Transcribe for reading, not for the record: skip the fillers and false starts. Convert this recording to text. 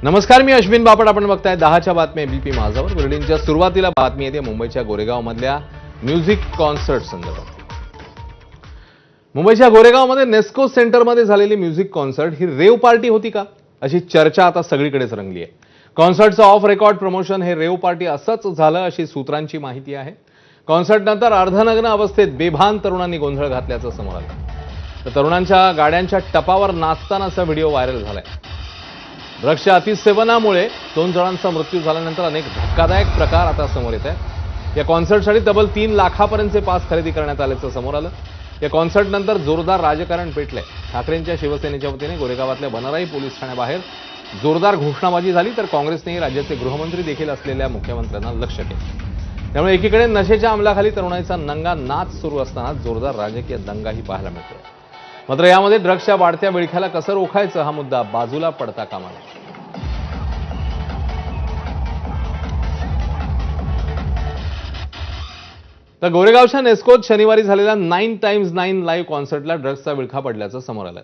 नमस्कार, मी अश्विन बापट. आपण बघताय 10च्या बातम्या एबीपी माझावर. बुलेटिनच्या सुरुवातीला बातमी येते मुंबईच्या गोरेगावमधल्या म्युझिक कॉन्सर्ट संदर्भात. मुंबईच्या गोरेगावमध्ये नेस्को सेंटरमध्ये झालेली म्युझिक कॉन्सर्ट ही रेव पार्टी होती का, अशी चर्चा आता सगळीकडेच रंगली आहे. कॉन्सर्टचं ऑफ रेकॉर्ड प्रमोशन हे रेव पार्टी असंच झालं अशी सूत्रांची माहिती आहे. कॉन्सर्टनंतर अर्धनग्न अवस्थेत बेभान तरुणांनी गोंधळ घातल्याचं समोर आलं. तर तरुणांच्या गाड्यांच्या टपावर नाचतानाचा व्हिडिओ व्हायरल झालाय. ड्रग्सच्या अतिसेवनामुळे 2 जणांचा मृत्यू झाल्यानंतर अनेक धक्कादायक प्रकार आता समोर येत आहेत. या कॉन्सर्टसाठी तब्बल 3 लाखापर्यंतचे पास खरेदी करण्यात आल्याचं समोर आलं. या कॉन्सर्टनंतर जोरदार राजकारण पेटलंय. ठाकरेंच्या शिवसेनेच्या वतीने गोरेगावातल्या बनराई पोलीस ठाण्याबाहेर जोरदार घोषणाबाजी झाली, तर काँग्रेसनेही राज्याचे गृहमंत्री देखील असलेल्या मुख्यमंत्र्यांना लक्ष केलं. त्यामुळे एकीकडे नशेच्या अंमलाखाली तरुणाईचा नंगा नाच सुरू असताना जोरदार राजकीय दंगाही पाहायला मिळतोय. मात्र यामध्ये ड्रग्सच्या वाढत्या विळख्याला कसं रोखायचं हा मुद्दा बाजूला पडता कामा नये. तर गोरेगावच्या नेस्कोत शनिवारी झालेल्या 9x9 लाईव्ह कॉन्सर्टला ड्रग्सचा विळखा पडल्याचं समोर आलं.